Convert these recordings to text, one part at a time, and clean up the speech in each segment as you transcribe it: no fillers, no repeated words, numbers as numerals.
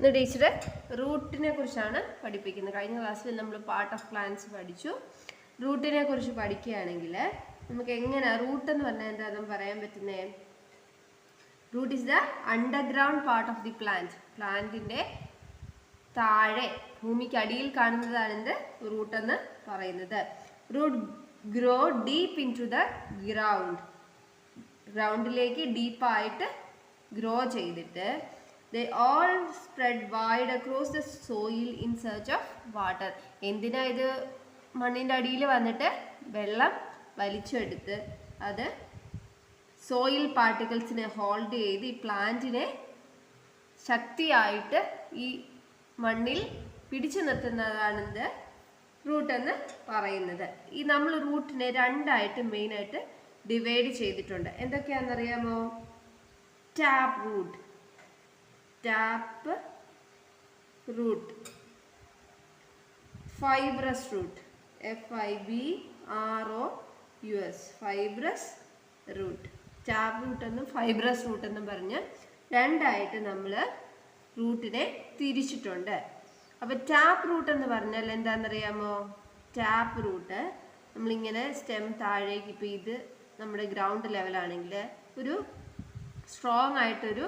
ഇന്ന് ടീച്ചർ റൂട്ടിനെ കുറിച്ചാണ് പഠിപ്പിക്കുന്നത്. കഴിഞ്ഞ ക്ലാസ്സിൽ നമ്മൾ പാർട്ട് ഓഫ് പ്ലാന്റ്സ് പഠിച്ചു. റൂട്ടിനെ കുറിച്ച് പഠിക്കുകയാണെങ്കിൽ നമുക്ക് എങ്ങനെ റൂട്ട് എന്ന് പറഞ്ഞാൽ എന്താണെന്ന് പറയാൻ പറ്റുന്നേ? Root is the underground part of the plant. പ്ലാന്റിന്റെ താഴെ ഭൂമിക്കടിയിൽ കാണുന്നതാണ് എന്ത് റൂട്ട് എന്ന് പറയുന്നത്. Root grow deep into the ground. ഗ്രൗണ്ടിലേക്ക് ഡീപ്പായിട്ട് ഗ്രോ ചെയ്തിട്ട് they all spread wide across the soil in search of water. എന്തിനാ ഇത് മണ്ണിൻ്റെ അടിയിൽ വന്നിട്ട് വെള്ളം വലിച്ചെടുത്ത് അത് സോയിൽ പാർട്ടിക്കിൾസിനെ ഹോൾഡ് ചെയ്ത് ഈ പ്ലാന്റിനെ ശക്തിയായിട്ട് ഈ മണ്ണിൽ പിടിച്ചു നിർത്തുന്നതാണെന്ത് റൂട്ട് എന്ന് പറയുന്നത്. ഈ നമ്മൾ റൂട്ടിനെ രണ്ടായിട്ട് മെയിനായിട്ട് ഡിവൈഡ് ചെയ്തിട്ടുണ്ട്. എന്തൊക്കെയാണെന്നറിയാമോ? Tap root, tap root, fibrous root, FIBROUS, fibrous root. Tap root എന്നും ഫൈബ്രസ് റൂട്ട് എന്നും പറഞ്ഞ് രണ്ടായിട്ട് നമ്മൾ റൂട്ടിനെ തിരിച്ചിട്ടുണ്ട്. അപ്പോൾ ടാപ്പ് റൂട്ട് എന്ന് പറഞ്ഞാൽ എന്താണെന്നറിയാമോ? ടാപ്പ് റൂട്ട് നമ്മളിങ്ങനെ സ്റ്റെം താഴേക്ക്, ഇപ്പോൾ ഇത് നമ്മുടെ ഗ്രൗണ്ട് ലെവലാണെങ്കിൽ ഒരു സ്ട്രോങ് ആയിട്ടൊരു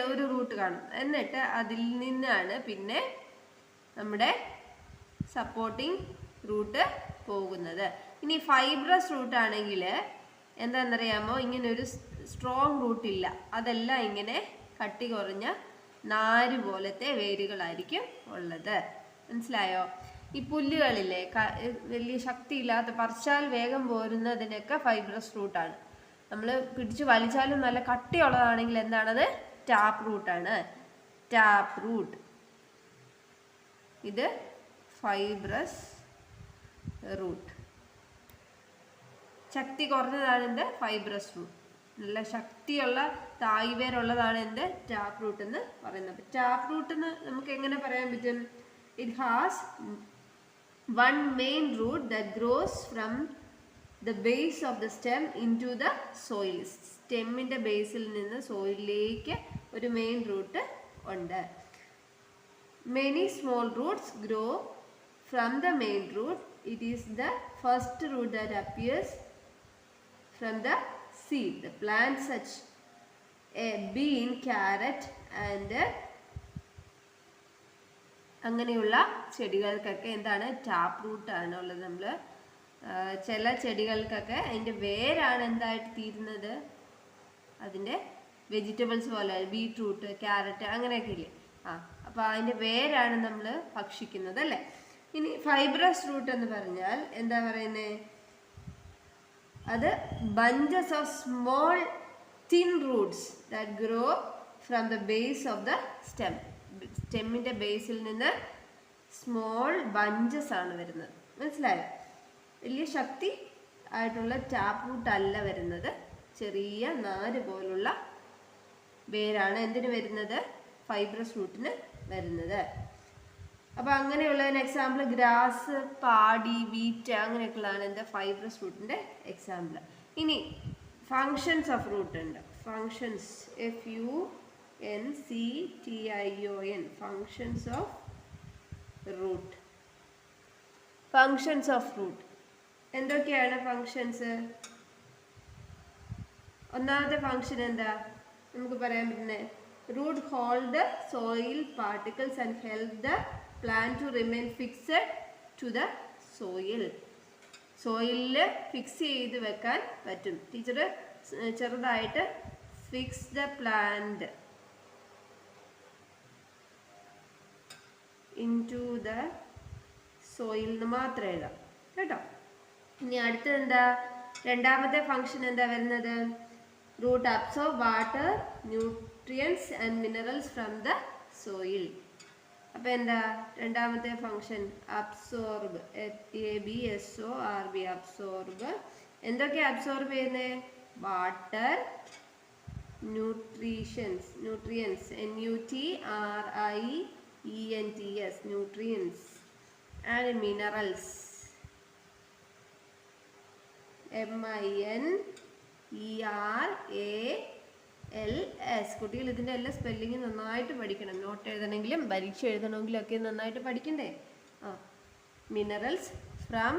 ഒരു റൂട്ട് കാണും. എന്നിട്ട് അതിൽ നിന്നാണ് പിന്നെ നമ്മുടെ സപ്പോർട്ടിങ് റൂട്ട് പോകുന്നത്. ഇനി ഫൈബ്രസ് റൂട്ട് ആണെങ്കിൽ എന്താണെന്നറിയാമോ? ഇങ്ങനെ ഒരു സ്ട്രോങ് റൂട്ടില്ല, അതെല്ലാം ഇങ്ങനെ കട്ടി കുറഞ്ഞ നാര് പോലത്തെ വേരുകളായിരിക്കും ഉള്ളത്. മനസ്സിലായോ? ഈ പുല്ലുകളിലെ വലിയ ശക്തിയില്ലാത്ത പറിച്ചാൽ വേഗം പോരുന്നതിനൊക്കെ ഫൈബ്രസ് റൂട്ടാണ്. നമ്മൾ പിടിച്ച് വലിച്ചാലും നല്ല കട്ടിയുള്ളതാണെങ്കിൽ എന്താണത്? ടാപ്പ് റൂട്ടാണ്. Tap root. ഇത് ഫൈബ്രസ് റൂട്ട്. ശക്തി കുറഞ്ഞതാണ് എന്ത്? Fibrous root. നല്ല ശക്തിയുള്ള തായ്വേരുള്ളതാണ് എന്ത്? ടാപ്പ് റൂട്ട് എന്ന് പറയുന്നത്. ടാപ്പ് റൂട്ട് എന്ന് നമുക്ക് എങ്ങനെ പറയാൻ പറ്റും? It has one main root that grows from the base of the stem into the soil. സ്റ്റെമ്മിൻ്റെ ബേസിൽ നിന്ന് സോയിലിലേക്ക് ഒരു മെയിൻ റൂട്ട് ഉണ്ട്. Many small roots grow from the main root. It is the first root that appears from the seed. The plant such a bean, carrot and അങ്ങനെയുള്ള ചെടികൾക്കൊക്കെ എന്താണ്? Tap റൂട്ടാണ് ഉള്ളത്. നമ്മൾ ചില ചെടികൾക്കൊക്കെ അതിൻ്റെ വേരാണ് എന്തായിട്ട് തീരുന്നത്? അതിൻ്റെ വെജിറ്റബിൾസ് പോലെ ബീട്രൂട്ട്, ക്യാരറ്റ് അങ്ങനെയൊക്കെ ഇല്ലേ? അപ്പോൾ അതിൻ്റെ വേരാണ് നമ്മൾ ഭക്ഷിക്കുന്നത് അല്ലേ? ഇനി ഫൈബ്രസ് റൂട്ട് എന്ന് പറഞ്ഞാൽ എന്താ പറയുന്നത്? അത് bunches of small thin roots that grow from the base of the stem. സ്റ്റെമ്മിൻ്റെ ബേസിൽ നിന്ന് സ്മോൾ ബഞ്ചസ് ആണ് വരുന്നത്. മനസ്സിലായോ? വലിയ ശക്തി ആയിട്ടുള്ള ടാപ്പ് റൂട്ട് അല്ല വരുന്നത്, ചെറിയ നാര് പോലുള്ള വേരാണ് എന്തിനു വരുന്നത്? ഫൈബ്രസ് റൂട്ടിന് വരുന്നത്. അപ്പോൾ അങ്ങനെയുള്ളതിന് എക്സാമ്പിൾ ഗ്രാസ്, പാടി, വീറ്റ് അങ്ങനെയൊക്കെയുള്ളതാണ് എന്താ? ഫൈബ്രസ് റൂട്ടിൻ്റെ എക്സാമ്പിൾ. ഇനി ഫങ്ഷൻസ് ഓഫ് റൂട്ട് ഉണ്ട്. Functions, FUNCTION, functions of root. Functions of root എന്തൊക്കെയാണ് ഫങ്ഷൻസ്? ഒന്നാമത്തെ ഫങ്ഷൻ എന്താ നമുക്ക് പറയാൻ പറ്റുന്നത്? Root hold soil particles and help the plant to remain fixed to the soil. സോയിലിൽ ഫിക്സ് ചെയ്ത് വെക്കാൻ പറ്റും. ടീച്ചർ ചെറുതായിട്ട് fix the plant into the soil എന്ന് മാത്രം എഴുതാം കേട്ടോ. ഇനി അടുത്തത് എന്താ? രണ്ടാമത്തെ ഫങ്ഷൻ എന്താ വരുന്നത്? Root absorb water, nutrients and minerals from the soil. അപ്പോൾ എന്താ രണ്ടാമത്തെ ഫങ്ഷൻ? Absorb, ABSORB, absorb. എന്തൊക്കെയാണ് അബ്സോർബ് ചെയ്യുന്നത്? Water, nutrients, NUTRIENTS, nutrients and minerals, MINERALS. LS. കുട്ടികൾ ഇതിൻ്റെ എല്ലാ സ്പെല്ലിങ് നന്നായിട്ട് പഠിക്കണം. നോട്ട് എഴുതണമെങ്കിലും പരീക്ഷ എഴുതണമെങ്കിലും ഒക്കെ നന്നായിട്ട് പഠിക്കണ്ടേ? മിനറൽസ് ഫ്രം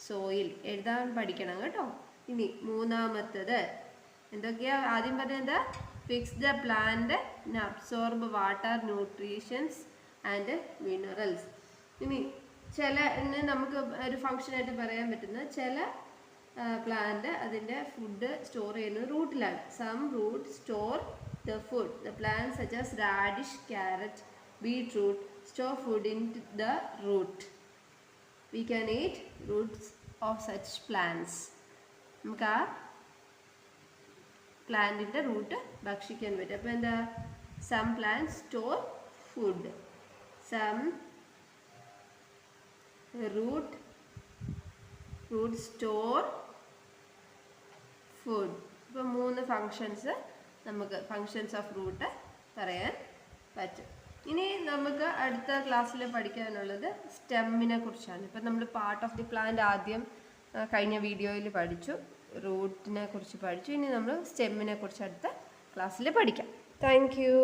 സോയിൽ എഴുതാൻ പഠിക്കണം കേട്ടോ. ഇനി മൂന്നാമത്തത് എന്തൊക്കെയാ? ആദ്യം പറഞ്ഞത് fix the plant absorb water, nutritions and minerals. ഇനി ചില നമുക്ക് ഒരു ഫങ്ഷനായിട്ട് പറയാൻ പറ്റുന്ന ചില പ്ലാന്റ് അതിൻ്റെ ഫുഡ് സ്റ്റോർ ചെയ്യുന്നത് റൂട്ടിലാണ്. Some root store the food. The plant such as radish, carrot, beetroot store food in the root. We can eat roots of such plants. നമുക്ക് ആ പ്ലാന്റിൻ്റെ റൂട്ട് ഭക്ഷിക്കാൻ പറ്റും. അപ്പോൾ എന്താ? Some plants store food. Some root store food. ഇപ്പോൾ 3 functions നമുക്ക് functions of root പറയാൻ പറ്റും. ഇനി നമുക്ക് അടുത്ത ക്ലാസ്സിൽ പഠിക്കാനുള്ളത് സ്റ്റെമ്മിനെ കുറിച്ചാണ്. ഇപ്പം നമ്മൾ പാർട്ട് ഓഫ് ദി പ്ലാന്റ് ആദ്യം കഴിഞ്ഞ വീഡിയോയിൽ പഠിച്ചു, റൂട്ടിനെ കുറിച്ച് പഠിച്ചു. ഇനി നമ്മൾ സ്റ്റെമ്മിനെ കുറിച്ച് അടുത്ത ക്ലാസ്സിൽ പഠിക്കാം. Thank you.